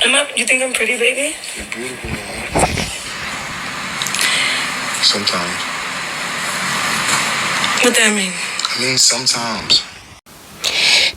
You think I'm pretty, baby? You're beautiful, man. Sometimes. What that mean? I mean, sometimes.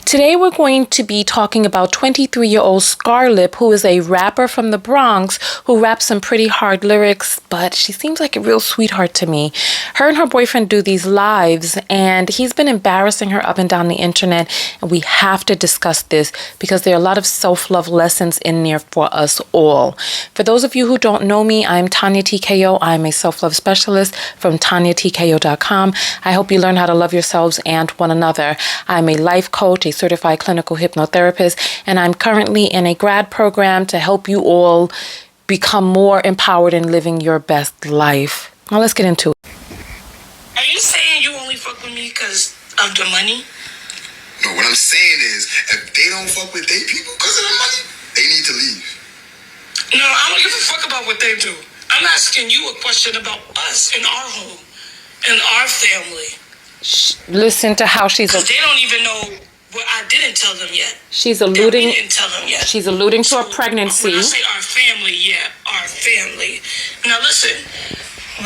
Today we're going to be talking about 23-year-old Scarlett, who is a rapper from the Bronx who raps some pretty hard lyrics, but she seems like a real sweetheart to me. Her and her boyfriend do these lives, and he's been embarrassing her up and down the internet, and we have to discuss this because there are a lot of self-love lessons in there for us all. For those of you who don't know me, I'm Tanya TKO. I'm a self-love specialist from TanyaTKO.com. I hope you learn how to love yourselves and one another. I'm a life coach, a certified clinical hypnotherapist, and I'm currently in a grad program to help you all become more empowered in living your best life. Now let's get into it. Are you saying you only fuck with me because of the money? No, what I'm saying is, if they don't fuck with their people because of the money, they need to leave. No, I don't give a fuck about what they do. I'm asking you a question about us and our home and our family. Listen to how she's... Because they don't even know what I didn't tell them yet. She's alluding... We didn't tell them yet. She's alluding to a pregnancy. When I say our family, yeah, our family. Now listen,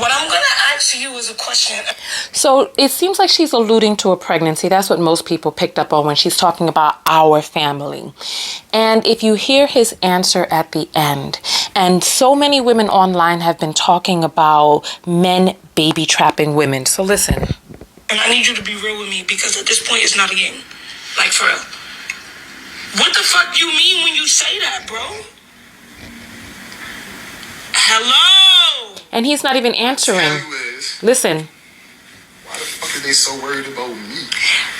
what I'm going to ask you is a question. So it seems like she's alluding to a pregnancy. That's what most people picked up on when she's talking about our family. And if you hear his answer at the end, and so many women online have been talking about men baby trapping women. So listen. And I need you to be real with me because at this point it's not a game. Like for real. What the fuck you mean when you say that, bro? Hello? And he's not even answering. Listen. Why the fuck are they so worried about me?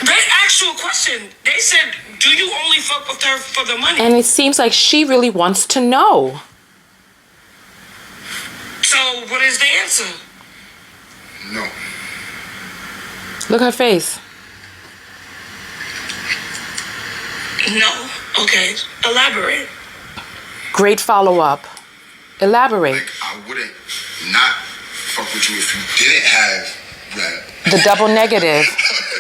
They asked you a question. They said, do you only fuck with her for the money? And it seems like she really wants to know. So what is the answer? No. Look at her face. No. Okay. Elaborate. Great follow-up. Elaborate. Like, I wouldn't not fuck with you if you didn't have rap. The double negative.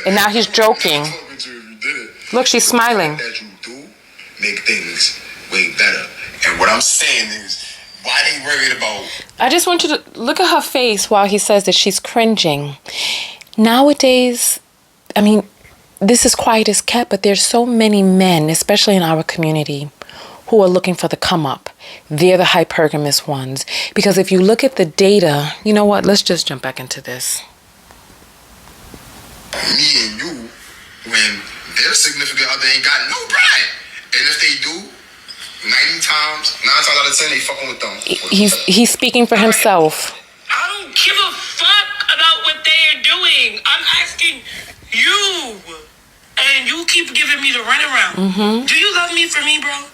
And now he's joking. Fuck with you if you didn't. Look, she's smiling. That you do make things way better. And what I'm saying is, why they worried about... I just want you to look at her face while he says that she's cringing. Nowadays, I mean, this is quiet as kept, but there's so many men, especially in our community, who are looking for the come up. They're the hypergamous ones. Because if you look at the data, you know what? Let's just jump back into this. Me and you, when their significant other ain't got no bread. And if they do, 9 times out of 10, they fucking with them. He's speaking for himself. I don't give a fuck about what they are doing. I'm asking you. And you keep giving me the runaround. Mm-hmm. Do you love me for me, bro?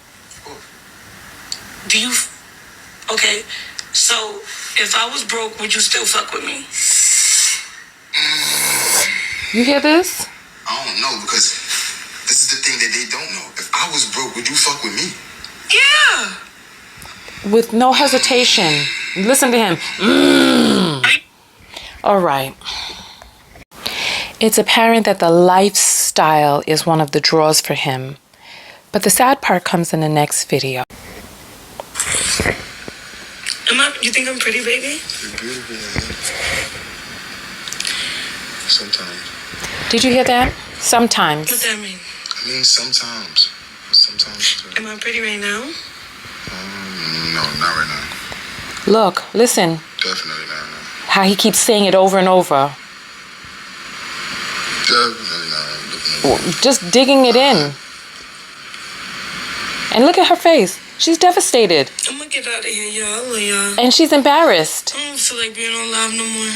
Do you? Okay. So, if I was broke, would you still fuck with me? You hear this? I don't know, because this is the thing that they don't know. If I was broke, would you fuck with me? Yeah. With no hesitation. Listen to him. All right. It's apparent that the lifestyle is one of the draws for him. But the sad part comes in the next video. You think I'm pretty, baby? You're beautiful, man. Sometimes. Did you hear that? Sometimes. What that mean? I mean, sometimes. Sometimes. Am I pretty right now? No, not right now. Look, listen. Definitely not. No. How he keeps saying it over and over. Definitely not. Just digging it in. And look at her face. She's devastated. I'm gonna get out of here, y'all. I love y'all. And she's embarrassed. I don't feel like being on live no more.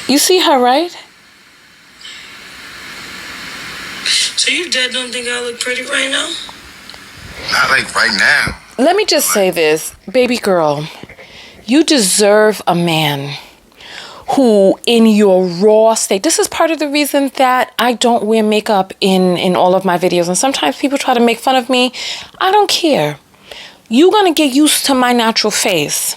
You see her, right? So you dead don't think I look pretty right now? Not like right now. Let me just say this. Baby girl, you deserve a man who in your raw state, this is part of the reason that I don't wear makeup in all of my videos. And sometimes people try to make fun of me. I don't care. You're going to get used to my natural face.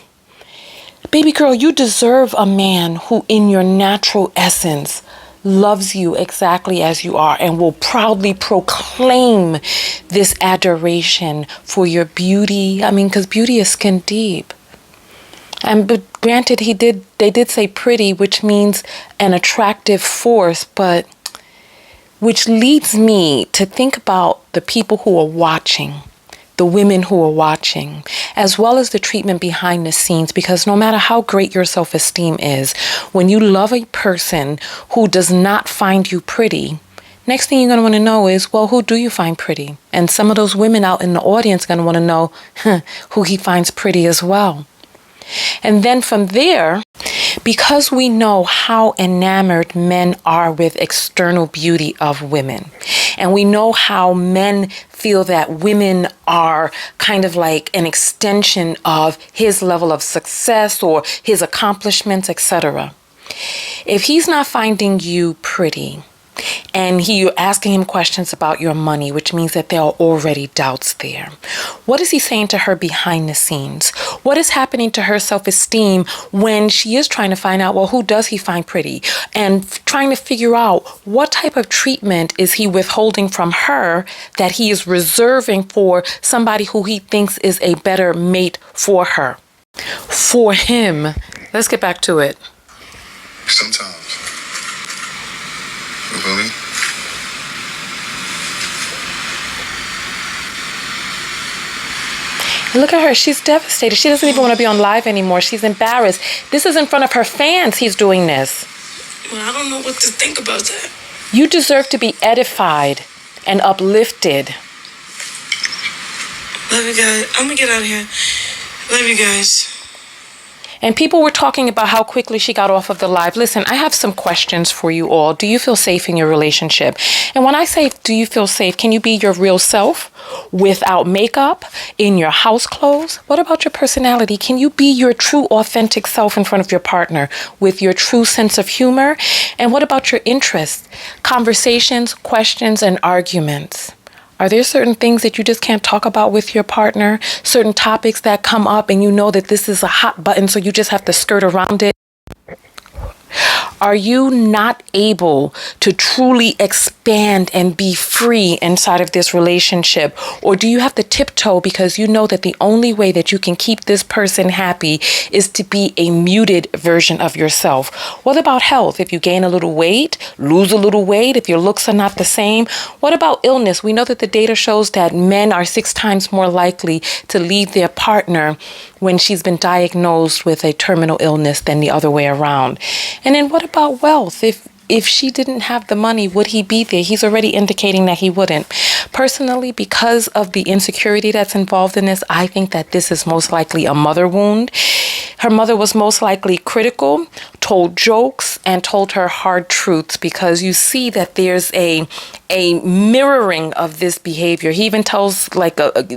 Baby girl, you deserve a man who in your natural essence loves you exactly as you are and will proudly proclaim this adoration for your beauty. I mean, because beauty is skin deep. But granted, they did say pretty, which means an attractive force, but which leads me to think about the people who are watching, the women who are watching, as well as the treatment behind the scenes, because no matter how great your self-esteem is, when you love a person who does not find you pretty, next thing you're going to want to know is, well, who do you find pretty? And some of those women out in the audience are going to want to know who he finds pretty as well. And then from there, because we know how enamored men are with external beauty of women, and we know how men feel that women are kind of like an extension of his level of success or his accomplishments, etc. If he's not finding you pretty, and you're asking him questions about your money, which means that there are already doubts there. What is he saying to her behind the scenes? What is happening to her self-esteem when she is trying to find out, well, who does he find pretty? And trying to figure out what type of treatment is he withholding from her that he is reserving for somebody who he thinks is a better mate for her, for him. Let's get back to it. Sometimes. You feel me? Look at her. She's devastated. She doesn't even want to be on live anymore. She's embarrassed. This is in front of her fans. He's doing this. Well, I don't know what to think about that. You deserve to be edified and uplifted. Love you guys. I'm going to get out of here. Love you guys. And people were talking about how quickly she got off of the live. Listen, I have some questions for you all. Do you feel safe in your relationship? And when I say, do you feel safe, can you be your real self without makeup, in your house clothes? What about your personality? Can you be your true, authentic self in front of your partner with your true sense of humor? And what about your interests, conversations, questions, and arguments? Are there certain things that you just can't talk about with your partner? Certain topics that come up and you know that this is a hot button, so you just have to skirt around it? Are you not able to truly expand and be free inside of this relationship? Or do you have to tiptoe because you know that the only way that you can keep this person happy is to be a muted version of yourself? What about health? If you gain a little weight, lose a little weight, if your looks are not the same? What about illness? We know that the data shows that men are 6 times more likely to leave their partner when she's been diagnosed with a terminal illness than the other way around. And then what about wealth? If she didn't have the money, would he be there? He's already indicating that he wouldn't. Personally, because of the insecurity that's involved in this, I think that this is most likely a mother wound. Her mother was most likely critical, told jokes, and told her hard truths, because you see that there's a mirroring of this behavior. He even tells,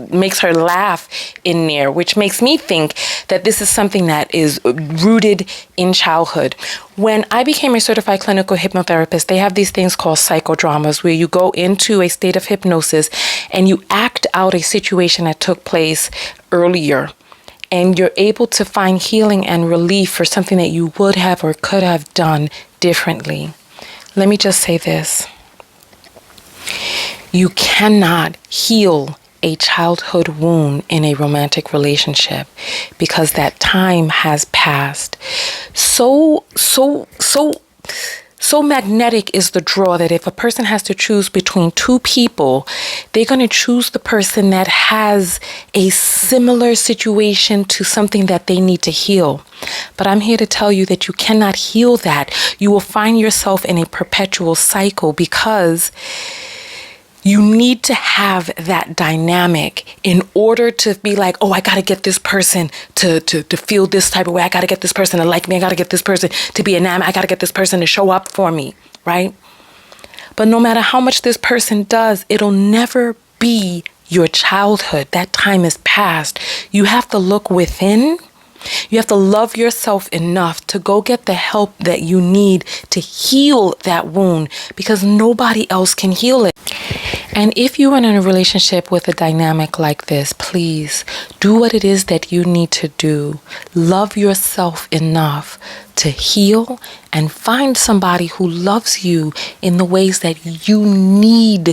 makes her laugh in there, which makes me think that this is something that is rooted in childhood. When I became a certified clinical hypnotherapist, they have these things called psychodramas, where you go into a state of hypnosis and you act out a situation that took place earlier. And you're able to find healing and relief for something that you would have or could have done differently. Let me just say this. You cannot heal a childhood wound in a romantic relationship because that time has passed. So magnetic is the draw that if a person has to choose between 2 people, they're going to choose the person that has a similar situation to something that they need to heal. But I'm here to tell you that you cannot heal that. You will find yourself in a perpetual cycle because you need to have that dynamic in order to be like, oh, I got to get this person to feel this type of way. I got to get this person to like me. I got to get this person to be enamored. I got to get this person to show up for me, right? But no matter how much this person does, it'll never be your childhood. That time is past. You have to look within. You have to love yourself enough to go get the help that you need to heal that wound, because nobody else can heal it. And if you are in a relationship with a dynamic like this, please do what it is that you need to do. Love yourself enough to heal and find somebody who loves you in the ways that you need